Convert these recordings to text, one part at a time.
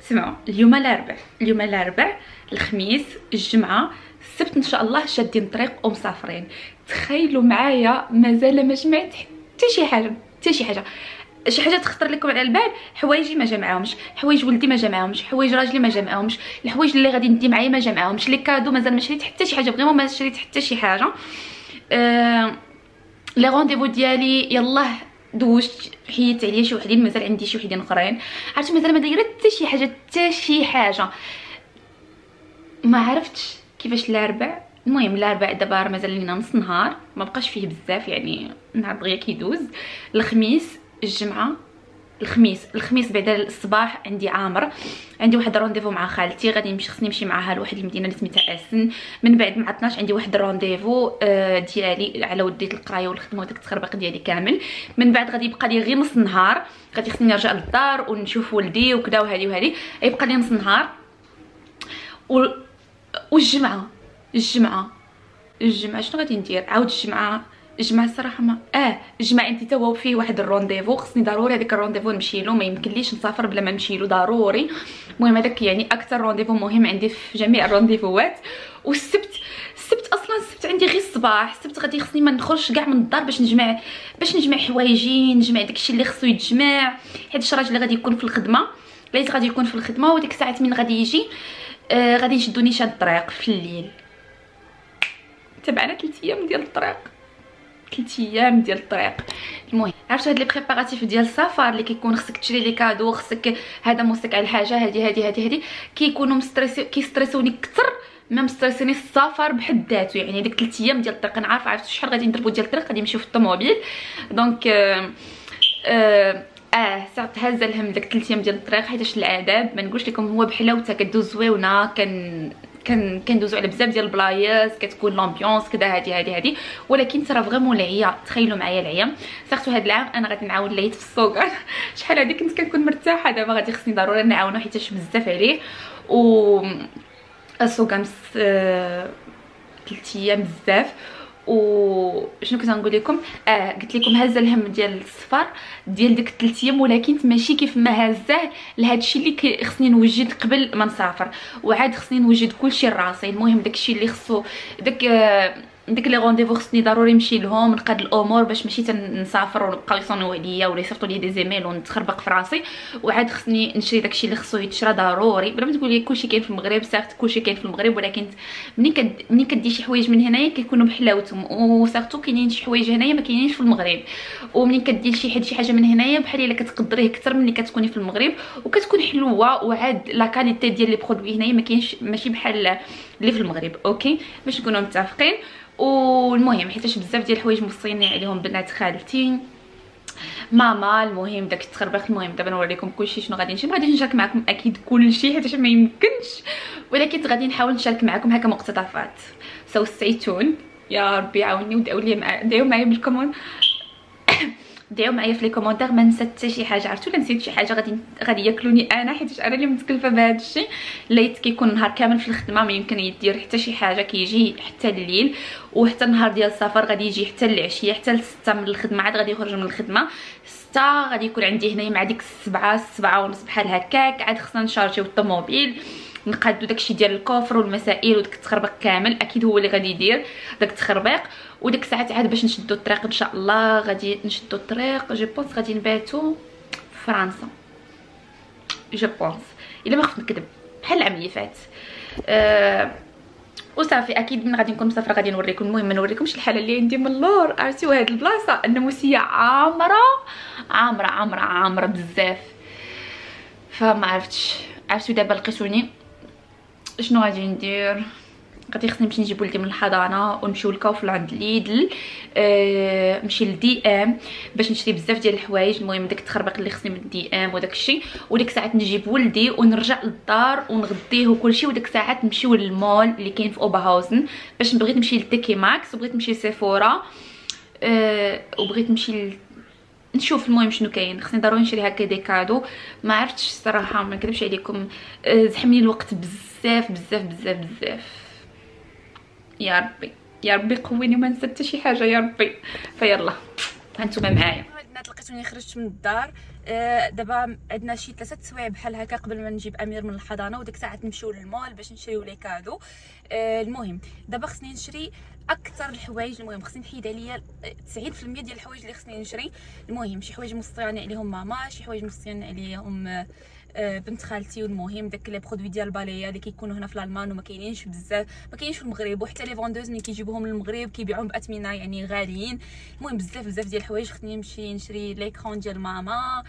سمعوا، اليوم الاربع، الخميس، الجمعه، السبت ان شاء الله شادين طريق ومسافرين. تخيلوا معايا مازال ما جمعت حتى شي حاجه، شي حاجه تخطر لكم على البال. حوايجي ما جمعهمش، حوايج ولدي ما جمعهمش، حوايج راجلي ما جمعهمش، الحوايج اللي غادي ندي معايا ما جمعهمش، لي كادو مازال ما شريت حتى شي حاجه، فريمون ما شريت حتى شي حاجه. لي رونديفو ديالي يلاه دوزت، حيدت عليا شي وحدين، مازال عندي شي وحدين اخرين. عرفتوا مازال ما دايره حتى شي حاجه، ما عرفتش كيفاش الاربع. المهم الاربع دابا مازال لينا نص نهار، ما بقاش فيه بزاف يعني، النهار دغيا كيدوز. الخميس، الجمعه، الخميس بعد الصباح عندي عامر، عندي واحد رونديفو مع خالتي، غادي نمشي، خصني نمشي معاها لواحد المدينه اللي سميتها اسن. من بعد مع 12 عندي واحد رونديفو ديالي على وديت القرايه والخدمه وداك التخربيق ديالي كامل. من بعد غادي يبقى لي غير نص نهار، غادي خصني نرجع للدار ونشوف ولدي وكذا وهذه يبقى لي نص نهار. والجمعه شنو غادي ندير؟ عاود الجمعه الصراحه ما الجمعه انت تا هو فيه واحد الرونديفو، خصني ضروري هذاك الرونديفو نمشي له، ما يمكنليش نسافر بلا ما نمشي له ضروري. المهم هذاك يعني اكثر رونديفو مهم عندي في جميع الرونديفوات. والسبت اصلا السبت عندي غير الصباح، السبت غادي خصني ما نخرجش كاع من الدار باش نجمع حوايجي، نجمع داكشي اللي خصو يتجمع، حيت الراجل اللي غادي يكون في الخدمه، ليت غادي يكون في الخدمه، وديك الساعات من غادي يجي غادي نشدو نيشان الطريق في الليل. تبعنا 3 ايام ديال الطريق، 3 ايام ديال الطريق. المهم عرفتوا هاد لي بريباراتيف ديال السفر اللي كيكون خصك تشري لي كادو، خصك هذا موسك على الحاجه هذه كيكونوا كيستريسوني اكثر ما مستريسيني السفر بحد ذاته. يعني ديك 3 ايام ديال الطريق انا عرفتوا شحال غادي نضربوا ديال الطريق، غادي نمشيو في الطوموبيل. دونك صافي هازه الهم داك 3 ايام ديال الطريق، حيتاش العذاب ما نقولش لكم هو بحلاوته، كدوز زويونه، كندوزو على بزاف ديال البلايص، كتكون لامبيونس كذا هذه، ولكن ترى فريمون العيا. تخيلوا معايا العيا، سيرتو هذا العام انا غادي نعاود ليت في السوق. شحال هذه كنت كنكون مرتاحه، دابا غادي خصني ضروري نعاونو حيتاش بزاف عليه. و السوق 3 ايام بزاف. وشنو كنت غنقول لكم؟ قلت لكم هازه الهم ديال السفر ديال ديك 3 ايام، ولكن ماشي كيف ما هازاه لهذا الشيء اللي خصني نوجد قبل ما نسافر، وعاد خصني نوجد كلشي لراسي. المهم داكشي اللي خصو ديك لي رونديفو خصني ضروري نمشي لهم، نقاد الامور باش ماشي تنسافر ونبقاو يصونوا عليا ولا يصيفطوا لي دي زيميل ونتخربق في راسي. وعاد خصني نشري داكشي اللي خصو يتشرى ضروري، بلا ما تقول لي كلشي كاين في المغرب. سيرت كلشي كاين في المغرب، ولكن ملي كدي شي حوايج من هنايا كيكونوا بحلاوتهم، وسيرتو كاينين شي حوايج هنايا ما كاينينش في المغرب. وملي كدير شي حاجه من هنايا بحال الا كتقدريه اكثر ملي كتكوني في المغرب، وكتكون حلوه، وعاد لا كاليتي ديال لي برودوي هنايا ما كاينش، ماشي بحال اللي في المغرب. اوكي باش نكونوا متفقين. والمهم حيتاش بزاف ديال الحوايج موصيني عليهم بنات خالتي ماما. المهم داك التخربيق. المهم دابا نوريكم كلشي شنو غادي نشارك معكم اكيد كلشي حيتاش ما يمكنش، ولكن غادي نحاول نشارك معكم هكا مقتطفات. سو ستيتون. يا ربي عاوني ودعوا لي دعوا معايا بالكومون دعوا معايا في لي كومونتير ما نسيت حتى شي حاجه. عرفتوا الا نسيت شي حاجه غادي ياكلوني انا، حيت انا اللي متكلفه بهذا الشيء. ليت كيكون النهار كامل في الخدمه، ما يمكن يدير حتى شي حاجه، كيجي حتى الليل، وحتى النهار ديال السفر غادي يجي حتى العشيه، حتى 6 من الخدمه عاد غادي يخرج من الخدمه 6 غادي يكون عندي هنايا مع ديك 7 ونص بحال هكاك. عاد خصنا نشارجيو الطوموبيل، نقادو داكشي ديال الكوفر والمسائل وداك التخربيق كامل، اكيد هو اللي غادي يدير داك التخربيق. وديك الساعات عاد باش نشدو الطريق ان شاء الله، غادي نشدو الطريق. جو بونس غادي نباتو في فرنسا، جو بونس الا ما خفت نكذب، بحال العام اللي فات. وصافي اكيد من غادي نكون مسافره غادي نوريكم. المهم ما نوريكمش الحاله اللي عندي من اللور. عرفتوا هاد البلاصه الناموسيه عامره بزاف، فما عرفتش. عرفتوا دابا لقيتوني شنو غادي ندير؟ غادي خصني نمشي نجيب ولدي من الحضانه ونمشيو لكوفل عند ليدل، نمشي لدي ام باش نشري بزاف ديال الحوايج. المهم داك التخربيق اللي خصني من دي ام وداك الشيء، وديك الساعات نجيب ولدي ونرجع للدار ونغديه وكلشي. وديك الساعات نمشيو للمول اللي كاين في اوبرهاوزن، باش بغيت نمشي لتيكي ماكس وبغيت نمشي لسيفورا، وبغيت نمشي نشوف. المهم شنو كاين، خصني ضروري نشري هكا دي كادو. ما عرفتش الصراحه، ما نكذبش عليكم، زحمني الوقت بزاف. يا ربي قويني وما نسى حتى شي حاجه يا ربي. فيلا هانتوما معايا. البنات لقيتوني خرجت من الدار. دابا عندنا شي 3 سوايع بحال هكا قبل ما نجيب امير من الحضانه، وديك الساعات نمشيو للمول باش نشريو لي كادو. المهم دابا خصني نشري اكثر الحوايج. المهم خصني نحيد عليا 90% ديال الحوايج اللي خصني نشري. المهم شي حوايج مستغني عليهم ماما، شي حوايج مستغني عليهم بنت خالتي. والمهم داك لي برودوي ديال الباليه اللي كيكونوا هنا في الالمان وما كاينينش بزاف، ما كاينينش في المغرب، وحتى لي فوندوز اللي كيجيبوهم للمغرب كيبيعوهم باثمنه يعني غاليين. المهم بزاف ديال الحوايج خصني نمشي نشري ليكرون ديال ماما،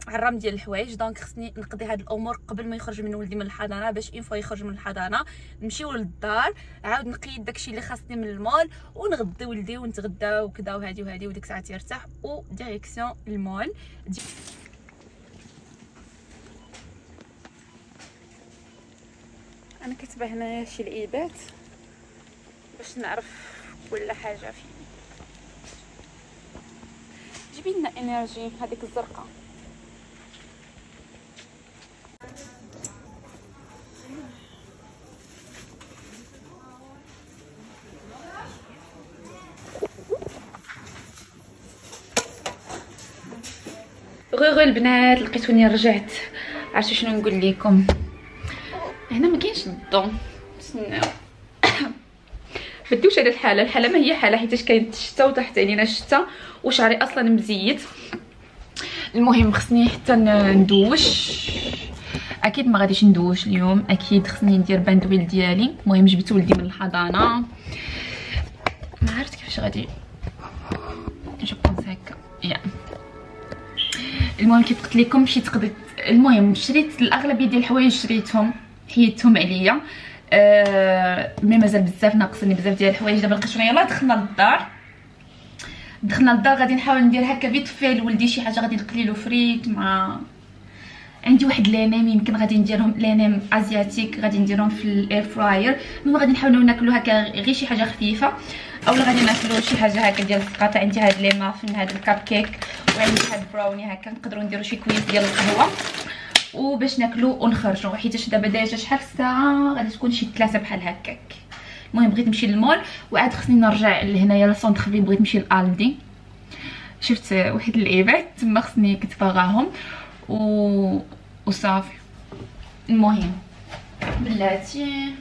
عرام ديال الحوايج. دونك خصني نقضي هاد الامور قبل ما يخرج من ولدي من الحضانه، باش اون فوا يخرج من الحضانه نمشيو للدار، عاود نقيد داكشي اللي خاصني من المول ونغدي ولدي ونتغداو وكذا وهادي وديك الساعه يرتاح وديريكسيون المول. انا كاتبه هنايا شي لعيبات باش نعرف كل حاجه فيه. جيبي لنا انرجي هذيك الزرقاء. غير البنات لقيتوني رجعت. عرفتوا شنو نقول لكم؟ هنا ما كاينش الضون، تسناو بديوش على الحاله ما هي حاله، حيتاش كاين الشتا وتحت علينا الشتا وشعري اصلا مزيت. المهم خصني حتى ندوش. اكيد ما غاديش ندوش اليوم، اكيد خصني ندير باندويل ديالي. المهم جبت ولدي من الحضانه، ما عرفت كيفاش غادي جو بونس هكا يا. المهم كيف قلت لكم مشيت قضيت. المهم شريت الاغلبيه ديال الحوايج، شريتهم حيدتهم عليا. مي مازال بزاف ناقصني بزاف ديال الحوايج. دابا لقيت يلاه دخلنا للدار غادي نحاول ندير هكا فيت في لولدي شي حاجه، غادي نقلي له فريت مع عندي واحد لانام يمكن غادي نديرهم لانام ازياتيك، غادي نديرهم في الاير فراير. المهم غادي نحاولوا ناكلوا هكا غير شي حاجه خفيفه، اولا غادي ناكلوا شي حاجه هكا ديال السقاطه. عندي هاد لي مافن، هاد الكاب كيك، وعندي هاد براوني هكا. نقدروا نديروا شي كويس ديال القهوه وباش ناكلوا ونخرجوا، حيت دابا ديجا شحال الساعه غادي تكون شي 3 بحال هكاك. المهم بغيت نمشي للمول وعاد خصني نرجع لهنايا للسونتر فيل. بغيت نمشي لالدي، شفت واحد اللعيبات تما خصني كنت باغاهم وصافي. المهم بلاتي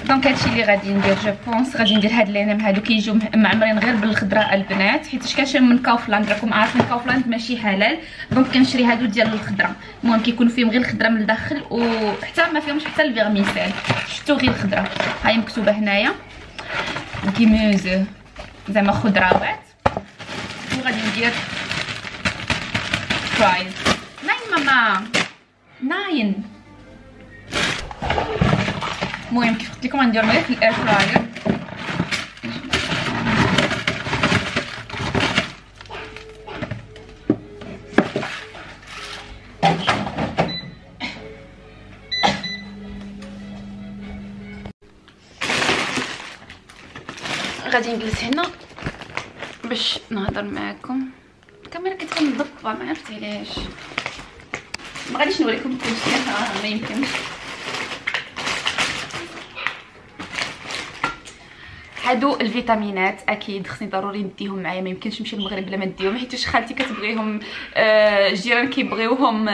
دونك هادشي اللي غادي ندير. جو بونس غادي ندير هاد لينام هادو كيجيو معمرين غير بالخضره البنات، حيت كنشري من كاوفلاند. راكم عارفين كاوفلاند ماشي حلال، دونك كنشري هادو ديال الخضره. المهم كيكونوا فيهم غير الخضره من الداخل وحتى ما فيهمش حتى الفيرميسيل، شفتو غير الخضره. هاي مكتوبه هنايا كيموز زعما خضروات. وغادي ندير فرايز. ناين ماما ناين. المهم كيف قلت لكم غنديرهم غير في الاير فراير. غادي نجلس هنا باش نهضر معكم. الكاميرا كتكون مضبطه ما عرفت علاش. ما غاديش نوريكم كلشي، ما يمكنش. هادو الفيتامينات اكيد خصني ضروري نديهم معايا، ما يمكنش نمشي للمغرب بلا ما نديهم، حيت خالتي كتبغيهم، الجيران كيبغيوهم،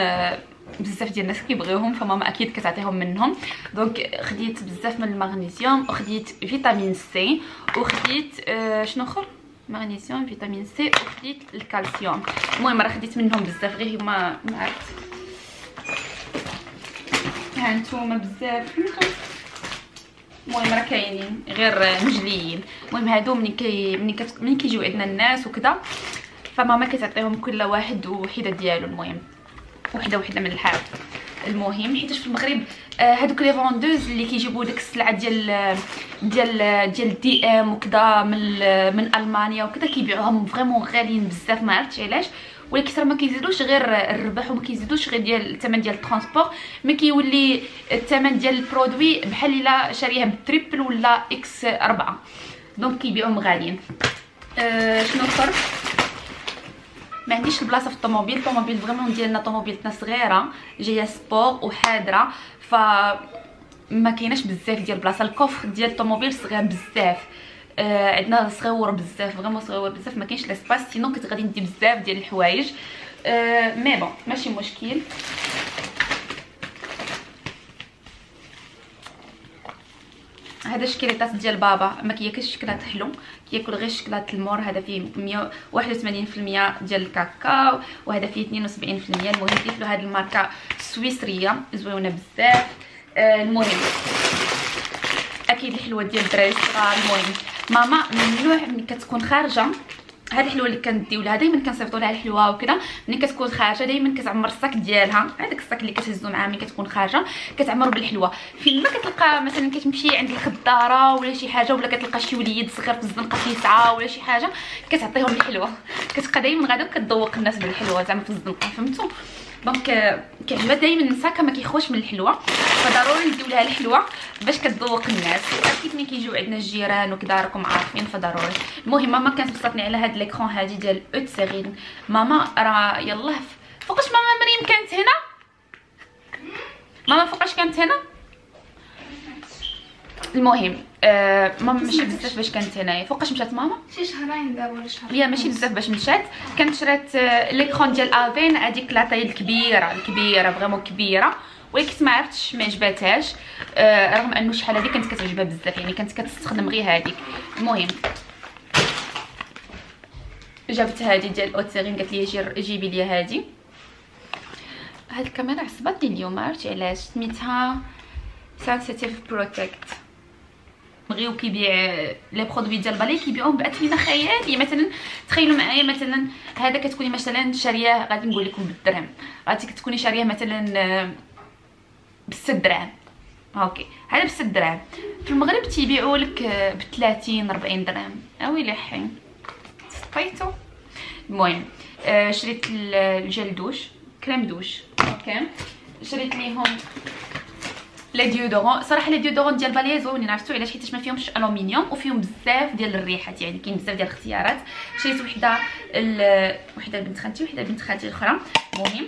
بزاف ديال الناس كيبغيوهم، فماما اكيد كتعطيهم منهم. دونك خديت بزاف من المغنيسيوم، وخديت فيتامين سي، وخديت شنو اخر، مغنيسيوم، فيتامين سي، وخديت الكالسيوم. المهم راه خديت منهم بزاف، غير هما ما عرفت ها نتوما بزاف. المهم راه كاينين غير مجليين. المهم هادو منين كيجيو عندنا الناس وكذا، فماما كتعطيهم كل واحد وحده ديالو. المهم وحده من الحال. المهم حيتاش في المغرب هادوك لي فوندوز اللي كيجيبوا ديك السلعه ديال دي ام وكذا من المانيا وكذا، كيبيعوهم فريمون غاليين بزاف، ما عرفتش علاش. ولكن راه ما كيزيدوش غير الربح وما كيزيدوش غير ديال الثمن ديال الترونسبور، ما كيولي الثمن ديال البرودوي بحال الا شاريها بالتريبل ولا اكس 4. دونك كيبيعوهم غاليين. شنو اخر؟ ما عنديش البلاصه في الطوموبيل فريمون ديالنا طوموبيلتنا صغيره جايه سبور وحاضره، ف ما كايناش بزاف ديال البلاصه. الكوفر ديال الطوموبيل صغير بزاف، عندنا صغيور بزاف فريمون صغيور بزاف، ما كاينش لاسباس، سينو كنت غادي ندي بزاف ديال الحوايج. مي بون ماشي مشكل. هذا الشكلاطات ديال بابا ما كياكلش الشكلاط حلو، كياكل غير الشكلاط المور. هذا فيه 181% ديال الكاكاو، وهذا فيه 72%. المهم كيف له هذه الماركه سويسريه زوينه بزاف. المهم اكيد الحلوه ديال الدراري الصغار. المهم ماما ممنوع ملي كتكون خارجه، هاد الحلوه اللي كنديو لها دائما كنصيفطوا لها الحلوه وكذا، ملي كتكون خارجه دائما كتعمر الصاك ديالها، هذاك الصاك اللي كتهزو معاها ملي كتكون خارجه كتعمر بالحلوه. فين ما كتلقى مثلا كتمشي عند الخضاره ولا شي حاجه، ولا كتلقى شي وليد صغير في الزنقه كيسعى ولا شي حاجه، كتعطيهم الحلوه، كتبقى دائما غادا كتذوق الناس بالحلوه زعما في الزنقه، فهمتوا؟ دونك كيعجبها دائما النساكه ما كيخوش من الحلوه، فضروري نديو لها الحلوه باش كتذوق الناس. واكيد ملي كيجيو عندنا الجيران وكذا راكم عارفين، فضروري. المهم ماما كانت بسطتني على هاد ليكرون هادي ديال اوت سيرين. ماما راه يلاه فوقاش ماما مريم كانت هنا؟ ماما فوقاش كانت هنا؟ المهم ماما ماشي بزاف باش كانت هنايا. فوقاش مشات ماما؟ شي شهرين دابا ولا شهر. لا ماشي بزاف باش مشات. كانت شرات ليكرون ديال افين، هذيك لاطاي الكبيره فريمون كبيره، ولكن ما عرفتش ما عجباتهاش، رغم انه شحال هذه كانت كتعجبها بزاف، يعني كانت كتستخدم غير هذيك. المهم جابت هذه ديال اوتيرين، قالت لي جيبي لي هذه. هاد الكاميرا عصبتني اليوم، ما عرفتش علاش. سميتها سانسيتيف بروتكت. بغيو كيبيع لي برودوي ديال بالي كيبيعوهم باثمنه خياليه. مثلا تخيلوا معايا، مثلا هذا كتكوني مثلا شاريه، غادي نقول لكم بالدرهم، غادي كتكوني شاريه مثلا ب6 دراهم، اوكي هذا ب6 دراهم. في المغرب تيبيعوا لك ب 30 40 درهم. اويلي حين صفيتو. المهم شريت الجل دوش، كريم دوش، اوكي شريت ليهم لي ديودورون. صراحه لي ديودورون ديال بالي زوينين، عرفتوا علاش؟ حيت ما فيهمش الومنيوم وفيهم بزاف ديال الريحات، يعني كاين بزاف ديال الاختيارات. شريت وحده لبنت خالتي وحده لبنت خالتي الاخرى. المهم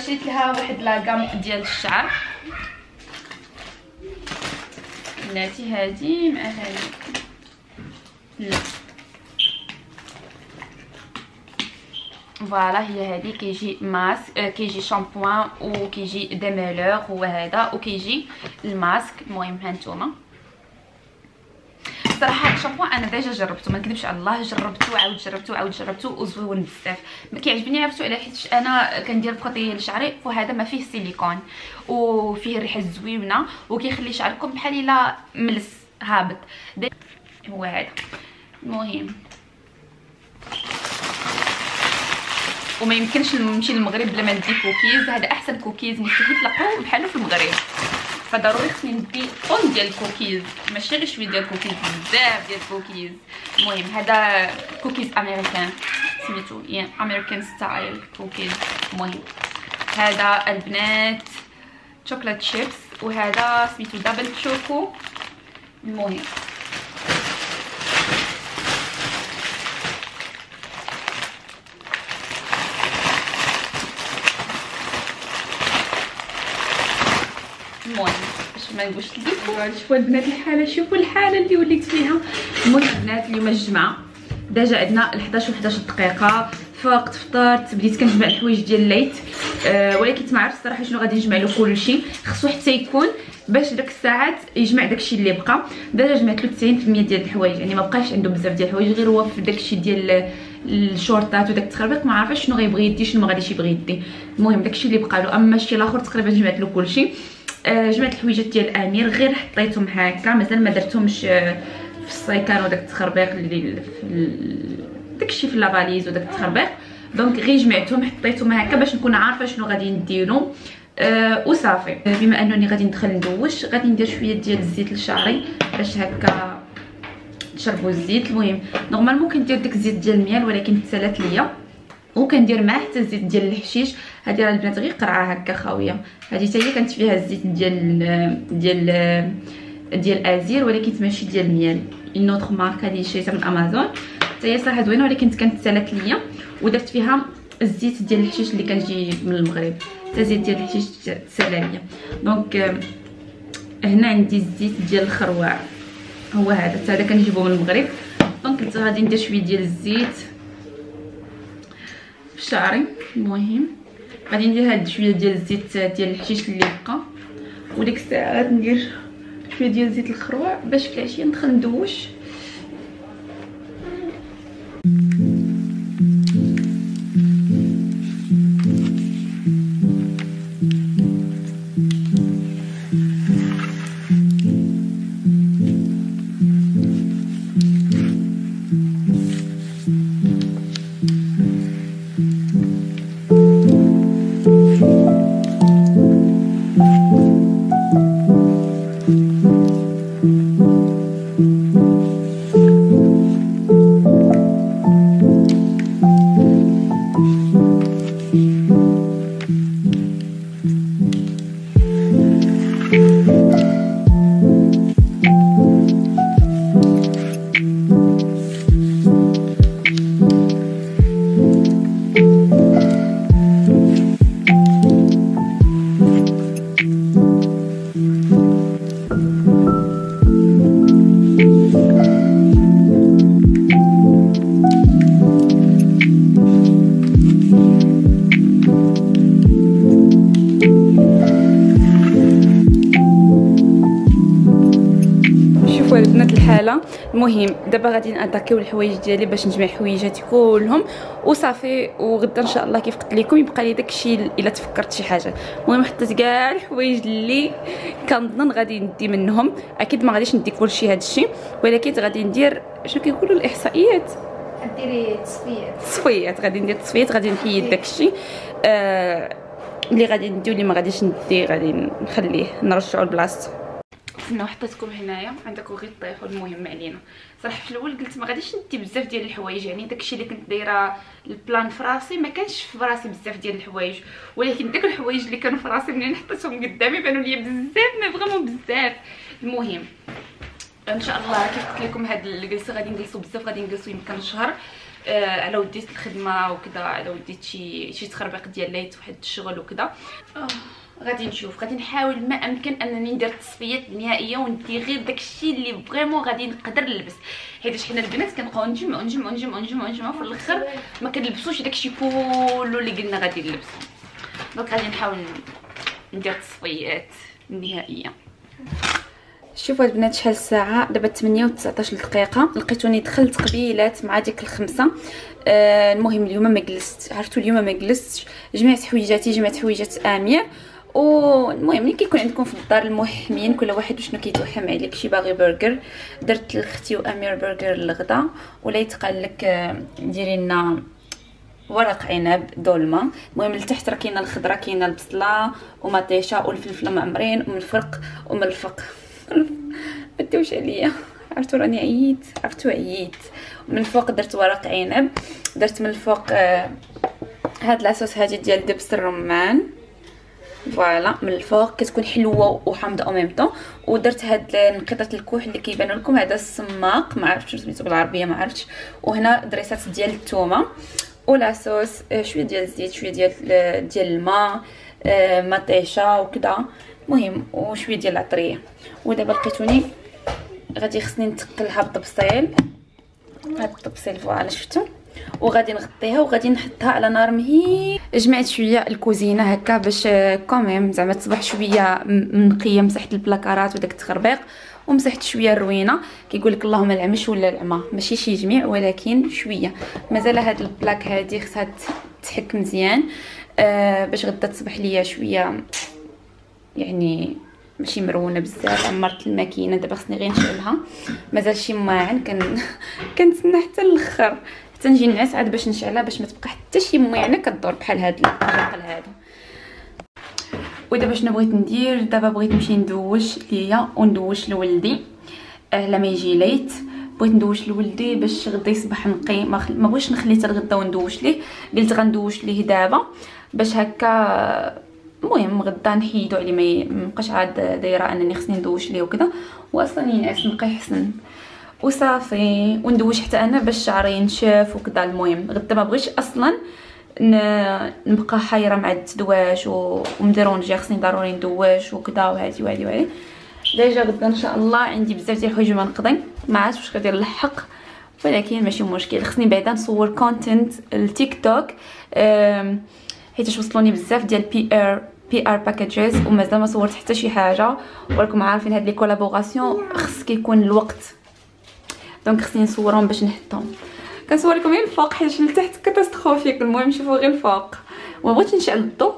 شريت لها واحد لاكام ديال الشعر، بناتي هذه مع هذه. لا فوالا هي هذه، كيجي ماسك، كيجي شامبوان وكيجي ديميلور هو هذا، وكيجي الماسك. المهم هانتوما صراحه الشامبوان انا ديجا جربته، ما نكذبش على الله، جربته وعاود جربته وزوين بزاف. ما كيعجبني، عرفتوا على حيت انا كندير بروتيين لشعري، وهذا ما فيه سيليكون وفيه ريحه زوينه وكيخلي شعركم بحال الا ملس هابط. هو هذا. المهم وما يمكنش نمشي للمغرب بلا ما ندي كوكيز. هذا احسن كوكيز مستحيل تلقاو بحالو في المغرب، فضروري خصني ندي طون ديال الكوكيز، ماشي غير شويه ديال الكوكيز، بزاف ديال الكوكيز. المهم هذا كوكيز امريكان، سميتو امريكان ستايل كوكيز. المهم هذا البنات شوكولات شيبس، وهذا سميتو دبل شوكو. المهم باش ما نقولش لكم، شوفوا البنات الحاله، شوفوا الحاله اللي وليت فيها. المهم البنات اليوم الجمعه ديجا عندنا 11 دقيقه، فقت فطرت، بديت كنجمع الحوايج ديال الليت، ولكن ما عرفتش الصراحه شنو غادي نجمع له. كلشي خصو حتى يكون باش داك الساعات يجمع داكشي اللي بقى. ديجا جمعت له 90% ديال الحوايج، يعني ما بقاش عنده بزاف ديال الحوايج، غير هو في داكشي ديال الشورطات وداك التخربيق ما عارفاش شنو غيبغي يدي شنو ما غاديش يبغي يدي. المهم داكشي اللي بقى له، اما الشيء الاخر تقريبا جمعت له كلشي. جمعت الحويجات ديال امير غير حطيتهم هكا، مازال ما درتهمش في السيكان وداك التخربيق اللي داكشي في لافاليز وداك التخربيق. دونك غير جمعتهم حطيتهم هكا باش نكون عارفه شنو غادي نديرو وصافي. بما انني غادي ندخل ندوش، غادي ندير شويه ديال الزيت لشعري باش هكا تشربوا الزيت. المهم نورمالمون كندير داك الزيت ديال الميال، ولكن تسالات ليا، وكندير معاه حتى الزيت ديال الحشيش. هذه راه البنات غير قرعه هكا خاويه، هذه حتى هي كانت فيها الزيت ديال ديال ازير ولكن ماشي ديال ميال، اون اوتر ماركه اللي شريتها من امازون حتى هي صراحه زوينه ولكن كانت سالات ليا. ودرت فيها الزيت ديال الحشيش اللي كنجي من المغرب، حتى الزيت ديال الحشيش سالا ليا. دونك هنا عندي الزيت ديال الخروع، هو هذا كنجيبو من المغرب. دونك كنت غادي ندير شويه ديال الزيت في شعري. المهم غادي ندير هاد شويه ديال الزيت ديال الحشيش اللي بقى، وديك الساعه غادي ندير شويه ديال زيت الخروع باش في العشيه ندخل ندوش. البنات الحاله. المهم دابا غادي ناتاكيو الحوايج ديالي باش نجمع حويجاتي كلهم وصافي، وغدا ان شاء الله كيف قلت لكم يبقى لي داكشي الا تفكرت شي حاجه. المهم حطيت كاع الحوايج اللي كنظن غادي ندي منهم، اكيد ما غاديش ندي كلشي هادشي ولكن غادي ندير شنو كيقولوا الاحصائيات، ديري تصفيات. غادي ندير تصفيات، غادي نحيد داكشي اللي غادي ندي واللي ما غاديش ندي غادي نخليه نرجعو لبلاصتو. شنو حطيتكم هنايا عندكم غير طيحوا. المهم علينا صراحه في الاول قلت ما غاديش ندي بزاف ديال الحوايج، يعني داكشي اللي كنت دايره البلان في راسي ما كانش في راسي بزاف ديال الحوايج، ولكن داك الحوايج اللي كانوا في راسي منين حطيتهم قدامي بانوا لي بزاف، ما فريمون بزاف. المهم ان شاء الله كيف قلت لكم هاد الجلسه غادي نجلسوا بزاف، غادي نجلسوا يمكن شهر على وديت الخدمه وكذا، على وديت شي تخربيق ديال ليت واحد الشغل وكذا. غادي نشوف، غادي نحاول ما امكن انني ندير التصفيات النهائيه وندي غير داكشي اللي فريمون غادي نقدر نلبس، حيت حنا البنات كنبقاو نجمعوا في الاخر ما كنلبسوش داكشي كله اللي قلنا غادي نلبسو. دونك غادي نحاول ندير التصفيات النهائيه. شوفوا البنات شحال الساعه دابا 8:19 دقيقه. لقيتوني دخلت قبيلات مع ديك الخمسة. المهم اليوم ما جلست، عرفتوا اليوم ما جلستش، جمعت حويجاتي، جمعت حويجات امير. والمهم ملي كيكون عندكم في الدار الموحمين كل واحد وشنو كيتوحم عليك، شي باغي برجر درت لاختي وامير برجر للغدا، وليت قال لك ديري لنا ورق عنب دولمه. المهم لتحت راه كاينه الخضره، كاينه البصله ومطيشه والفلفله معمرين وملفق ما ديوش عليا، عرفتوا راني عييت. من الفوق درت ورق عنب، درت من الفوق هاد لاصوص هادي ديال دبس الرمان فوالا من الفوق كتكون حلوه وحامضه او ميم طون. ودرت هاد نقيطه الكوح اللي كيبانوا لكم، هذا السماق ما عرفتش سميتو بالعربيه ما عرفتش. وهنا دريسات ديال الثومه ولاصوص، شويه ديال الزيت، شويه ديال الماء، مطيشه وكذا. المهم وشويه ديال العطريه. ودابا لقيتوني غادي خصني نتقلها بالطبسيل، هاد الطبسيل فوالا شفتوا، وغادي نغطيها وغادي نحطها على نار مهيل. جمعت شويه الكوزينه هكا باش كوميم زعما تصبح شويه منقيه، مسحت البلاكارات وداك التخربيق ومسحت شويه الروينه. كيقول لك اللهم العمش ولا العمى، ماشي شي جميع ولكن شويه. مازال هاد البلاك هادي خصها تحك مزيان باش غدا تصبح ليا شويه يعني ماشي مرونه بزاف. عمرت الماكينه دابا خصني غير نشعلها، مازال شي ماعن كنتسنى حتى الاخر حتى نجي نعس عاد باش نشعلها باش ما تبقى حتى شي ماعنه كدور بحال هاد الرقل هذا. ودابا شنو بغيت ندير؟ دابا بغيت نمشي ندوش ليا وندوش لولدي على ما يجي ليت. بغيت ندوش لولدي باش غدا يصبح نقي، ما بغيتش نخليه حتى الغدا وندوش ليه، قلت غندوش ليه دابا باش هكا. المهم غدا نحيدو عليه ما نبقاش عاد دايره انني خصني ندوش ليه وكذا، واصلا ينعس نبقى يحسن وصافي وندوش حتى انا باش شعري ينشف وكذا. المهم غدا ما بغيتش اصلا نبقى حايره مع التدواش ومديرونجي، خصني ضروري ندواش وكذا وهادي ديجا غدا ان شاء الله عندي بزاف ديال الحوايج ما نقضي، ما عرفتش واش غادي نلحق، ولكن ماشي مشكل. خصني بعدا نصور كونتنت التيك توك حيت وصلوني بزاف ديال بي ار باكاجز ومازال ما صورت حتى شي حاجه، وراكم عارفين هاد لي كولابوراسيون خص كيكون الوقت، دونك خصني نصورهم باش نحطهم. كنصور لكم غير الفوق حيت لتحت كاتاستروفيك. المهم شوفوا غير الفوق، وما بغيتش نشعل الضو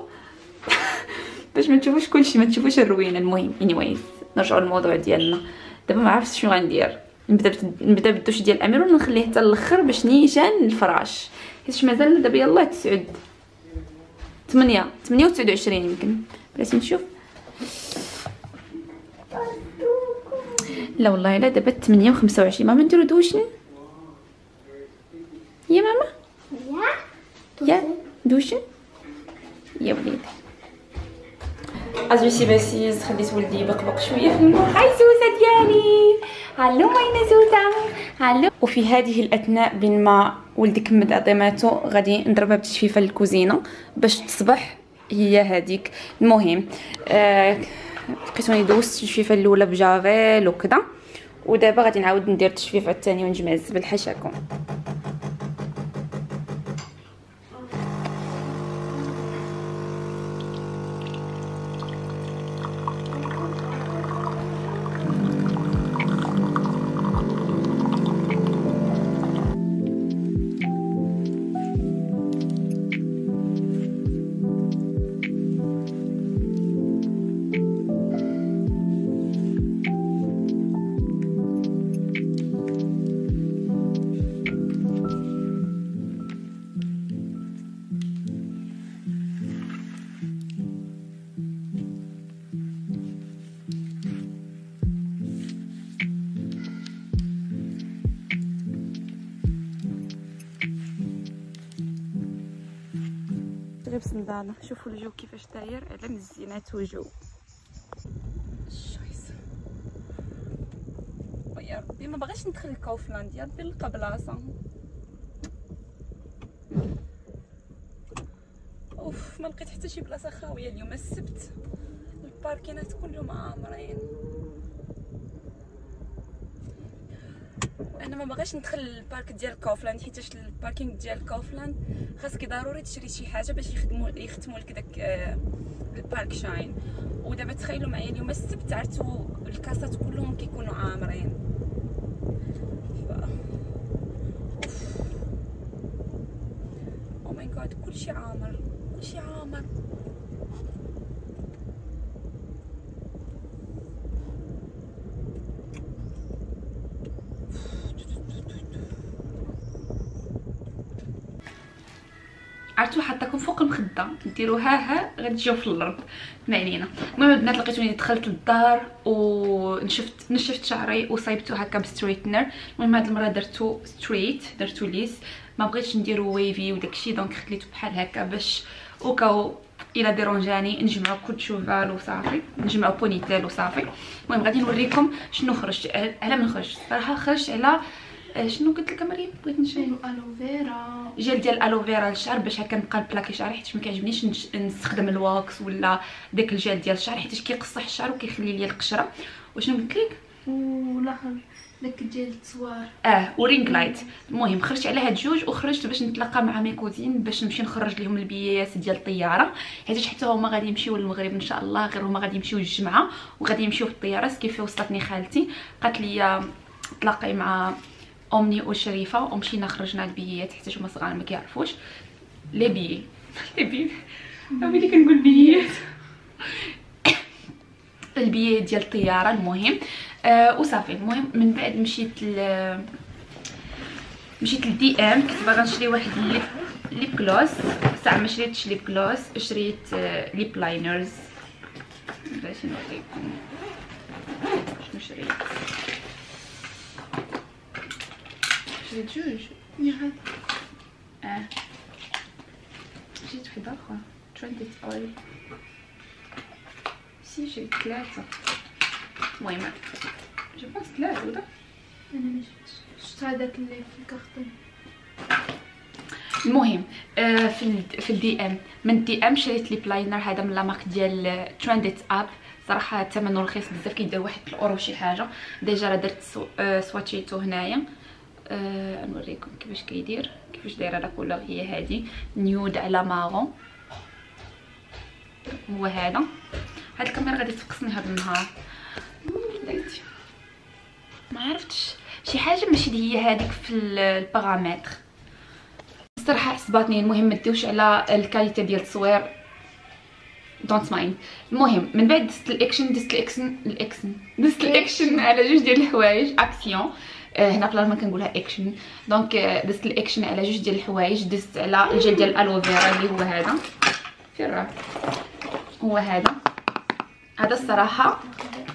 باش ما تشوفوش كلشي، ما تشوفوش الروينه. المهم انيويز نرجعوا للموضوع ديالنا. دابا ما عرفتش شنو غندير، نبدا بالدوش ديال الامير ولا نخليه حتى الاخر باش نيشان الفراش، حيت مازال دابا يلاه 9 8 و29 يمكن. بلاتي نشوف، لا والله لا دابا 8 و25. ماما نديرو دوشن يا ماما، يا دوشن يا وليدي. ازوي سي باسيز خليت ولدي يبقبق شويه في الماء. هاي زوزه ديالي، هالو وين زوزه، هالو. وفي هذه الاثناء بين ما ولدي كمل عظيماتو غادي نضربها بتجفيفه للكوزينه باش تصبح هي هذيك. المهم لقيتوني دوزت التجفيفه الاولى بجافيل وكذا، ودابا غادي نعاود ندير التجفيفه الثانيه ونجمع الزبل حاشاكم. غير بسندانه. شوفوا الجو كيفاش داير على مزينات وجو. شايس يا ربي ما بغيتش ندخل لكوفلاند، يا ربي نلقى بلاصه. اوف ما لقيت حتى شي بلاصه خاويه اليوم السبت، الباركينات كلهم عامرين. انا ما بغيتش ندخل البارك ديال كوفلاند حيت الباركينغ ديال كوفلاند خاصك ضروري تشري شي حاجه باش يختموا لك داك البارك شاين. ودابا تخيلوا معايا اليوم السبت عرفتوا الكاسات كلهم كيكونوا عامرين. او ماي جاد كلشي عامر، كلشي عامر. عرفتوا حطاكم فوق المخده ديروا ها غادي تجيو في الارض، ما علينا. المهم البنات لقيتوني دخلت للدار ونشفت شعري وصايبته هكا بستريتنر. المهم هاد المره درتو ستريت، درتو ليس، ما بغيتش نديرو ويفي وداكشي، دونك خليته بحال هكا باش وكاو الى ديرونجاني نجمعو كوت شوفال وصافي، نجمعو بونيتيل وصافي. المهم غادي نوريكم شنو خرجت على من خرجت. صراحه خرجت على شنو قلت لك مريم؟ بغيت نشري الوفيرا، جيل ديال الالوفيرا للشعر باش هكا نبقى نبلاكي شعري، حيت ما كيعجبنيش نستخدم الواكس ولا داك الجيل ديال الشعر حيت كيقصح الشعر وكيخلي لي القشره. وشنو قلت لك؟ والاخر داك ديال التصوير ورينغ لايت. المهم خرجت على هاد جوج، وخرجت باش نتلاقى مع مي كوزين باش نمشي نخرج لهم البيات ديال الطياره، حيت حتى هما غادي يمشيو للمغرب ان شاء الله، غير هما غادي يمشيو الجمعه وغادي يمشيو في الطياره. كيف وصلتني خالتي قالت لي تلاقي مع امني وشريفه ومشينا خرجنا البيات حتى هما صغار ما كيعرفوش لي بيي ملي كنقول بيات البيات ديال الطياره. المهم وصافي. المهم من بعد مشيت لدي ام، كنت باغا نشري واحد ليب جلوس، ساعه ما شريتش ليب جلوس، شريت ليب لاينرز. بلاتي نوريكم شنو شريت. شريت جوج يا شريت واحد اخر ترندت اويل، شريت 3. المهم جو بونس لا عوده انا ما شفت هذاك اللي في الكارطون. المهم في الدي ام، من الدي ام شريت لي بلاينر هذا من لا مارك ديال ترندت اب، صراحه ثمنه رخيص بزاف، كيدير 1 الاورو شي حاجه. ديجا راه درت سواتشيتو هنايا، نوريكم كيفاش كيدير، كيفاش دايره لا كولور. هي هذه نيود على مارون، هو هذا الكاميرا غادي تفقسني هذا النهار. درتي ما عرفتش شي حاجه ماشي هي هذيك في البارامتر الصراحه عصباتني. المهم ما ديوش على الكاليتي ديال التصوير، دونت مايند. المهم من بعد دزت الاكشن على جوج ديال الحوايج اكسيون. هنا بلا ما كنقولها اكشن، دونك دزت الاكشن على جوج ديال الحوايج. دزت على الجل ديال الالوفيرا اللي هو هذا، فين راه هو هذا الصراحه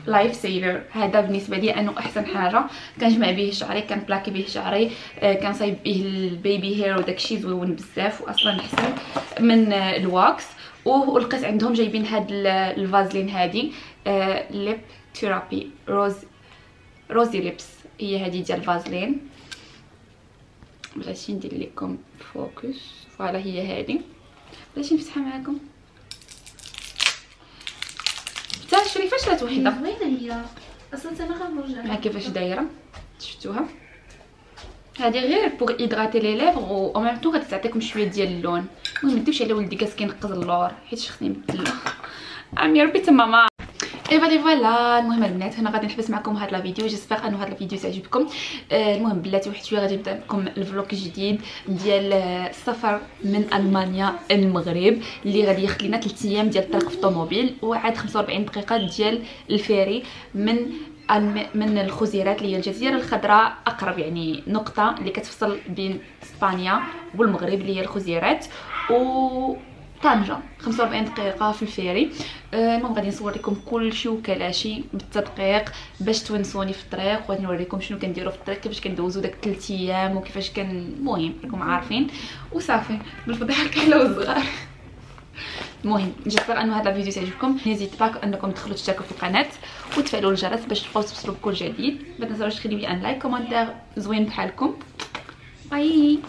لايف سيفر. هذا بالنسبه لي انه احسن حاجه. كنجمع به شعري، كنبلاكي به شعري، كنصايب به البيبي هير وداكشي زوين بزاف، واصلا احسن من الواكس. ولقيت عندهم جايبين هاد الفازلين هادي ليب ثيرابي روزي ليبس، هي هادي ديال الفازلين. بلاتي ندير لكم فوكس، فوالا هي هادي. بلاتي نفتحها معكم حتى شريفه شرات وحده زوينه هي اصلا، انا غنرجع ها كيفاش دايره، شفتوها؟ هذه غير بوغ ايدغاتي لي ليفغ و او ميم طو غادي تعطيكم شويه ديال اللون. المهم مديوش على ولدي كاس كينقز اللور حيت خصني نبدل ام يا ربي تماما. ايوا فوالا. المهم البنات هنا غادي نحبس معكم هذا الفيديو، جيسبر انه هذا الفيديو تعجبكم. المهم بلاتي واحد شويه غادي نبدا لكم الفلوق جديد ديال السفر من المانيا المغرب، اللي غادي ياخذ لنا 3 ايام ديال الطريق في الطوموبيل، وعاد 45 دقيقه ديال الفيري من الخزيرات اللي هي الجزيره الخضراء، اقرب يعني نقطه اللي كتفصل بين اسبانيا والمغرب اللي هي الخزيرات، و طنجة 45 دقيقه في الفيري. المهم غادي نصور لكم كلشي وكلاشي بالتدقيق باش تونسوني في الطريق، وغادي نوريكم شنو كنديروا في الطريق، كيفاش كندوزو داك 3 ايام وكيفاش المهم راكم عارفين وصافي بالفضيحه الكحله والصغار. المهم جيسبر انه هذا الفيديو تعجبكم. نزيد باك انكم تدخلوا تشتركوا في القناه وتفعلوا الجرس باش تبقاو توصلوا بكل جديد. ما تنساوش تخليو لي ان لايك، كومونتير زوين بحالكم. باي.